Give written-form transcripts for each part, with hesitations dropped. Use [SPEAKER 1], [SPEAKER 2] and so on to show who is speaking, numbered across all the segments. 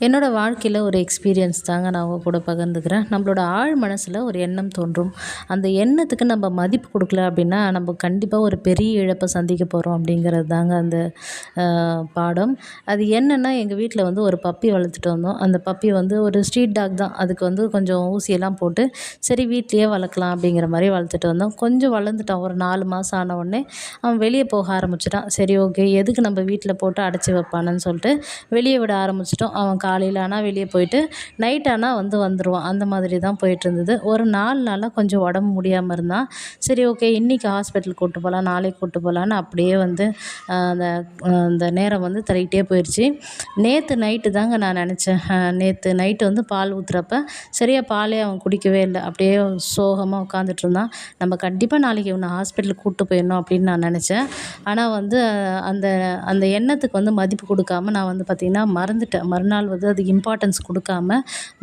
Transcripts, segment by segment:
[SPEAKER 1] என்னோடய வாழ்க்கையில் ஒரு எக்ஸ்பீரியன்ஸ் தாங்க நான் உங்க கூட பகிர்ந்துக்கிறேன். நம்மளோட ஆழ் மனசில் ஒரு எண்ணம் தோன்றும். அந்த எண்ணத்துக்கு நம்ம மதிப்பு கொடுக்கல அப்படின்னா, நம்ம கண்டிப்பாக ஒரு பெரிய இழப்பை சந்திக்க போகிறோம் அப்படிங்கிறது தாங்க அந்த பாடம். அது என்னென்னா, எங்கள் வீட்டில் வந்து ஒரு பப்பி வளர்த்துட்டு வந்தோம். அந்த பப்பி வந்து ஒரு ஸ்ட்ரீட் டாக் தான். அதுக்கு வந்து கொஞ்சம் ஊசியெல்லாம் போட்டு, சரி வீட்லேயே வளர்க்கலாம் அப்படிங்கிற மாதிரி வளர்த்துட்டு வந்தோம். கொஞ்சம் வளர்ந்துட்டான். ஒரு 4 மாதம் ஆன உடனே அவன் வெளியே போக ஆரம்பிச்சிட்டான். சரி ஓகே, எதுக்கு நம்ம வீட்டில் போட்டு அடைச்சி வைப்பானன்னு சொல்லிட்டு வெளியே விட ஆரம்பிச்சிட்டோம். அவன் காலையில் ஆனால் வெளியே போயிட்டு நைட் ஆனால் வந்துடுவான். அந்த மாதிரி தான் போயிட்டுருந்தது. ஒரு 4 நாளாக கொஞ்சம் உடம்பு முடியாமல் இருந்தான். சரி ஓகே, இன்றைக்கி ஹாஸ்பிட்டல் கூட்டு போகலாம், நாளைக்கு கூட்டு போகலான்னு அப்படியே வந்து அந்த அந்த நேரம் வந்து தள்ளிக்கிட்டே போயிடுச்சு. நேற்று நைட்டு தாங்க நான் நினச்சேன். நேற்று நைட்டு வந்து பால் ஊற்றுறப்ப சரியாக பாலே அவன் குடிக்கவே இல்லை. அப்படியே சோகமாக உட்காந்துட்டு இருந்தான். நம்ம கண்டிப்பாக நாளைக்கு இவனை ஹாஸ்பிட்டலுக்கு கூப்பிட்டு போயிடணும் அப்படின்னு நான் நினச்சேன். ஆனால் வந்து அந்த அந்த எண்ணத்துக்கு வந்து மதிப்பு கொடுக்காம நான் வந்து பார்த்திங்கன்னா மறந்துட்டேன். மறுநாள் வந்து அதுக்கு இம்பார்ட்டன்ஸ் கொடுக்காம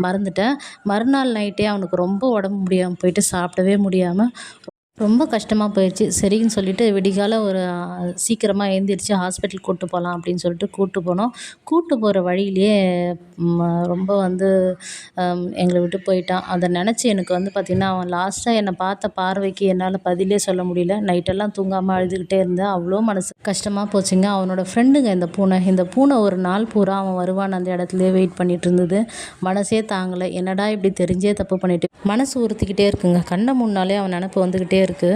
[SPEAKER 1] மறந்துட்டேன். மறுநாள் நைட்டே அவனுக்கு ரொம்ப உடம்பு முடியாமல் போயிட்டு சாப்பிடவே முடியாமல் ரொம்ப கஷ்டமாக போயிடுச்சு. சரின்னு சொல்லிட்டு விடிகால ஒரு சீக்கிரமாக எழுந்திரிச்சு ஹாஸ்பிட்டல் கூட்டு போகலாம் அப்படின்னு சொல்லிட்டு கூட்டு போனோம். கூட்டு போகிற வழியிலேயே ரொம்ப வந்து எங்களை விட்டு போயிட்டான். அதை நினச்சி எனக்கு வந்து பார்த்திங்கன்னா, அவன் லாஸ்ட்டாக என்னை பார்த்த பார்வைக்கு என்னால் பதிலே சொல்ல முடியல. நைட்டெல்லாம் தூங்காமல் அழுதுகிட்டே இருந்தேன். அவ்வளோ மனசு கஷ்டமாக போச்சுங்க. அவனோட ஃப்ரெண்டுங்க இந்த பூனை ஒரு நாள் பூரா அவன் வருவான் அந்த இடத்துலையே வெயிட் பண்ணிட்டு இருந்தது. மனசே தாங்கலை. என்னடா இப்படி தெரிஞ்சே தப்பு பண்ணிட்டு மனசு உறுத்திக்கிட்டே இருக்குங்க. கண்ணை முன்னாலே அவன் நினப்பு வந்துக்கிட்டே இருக்குது.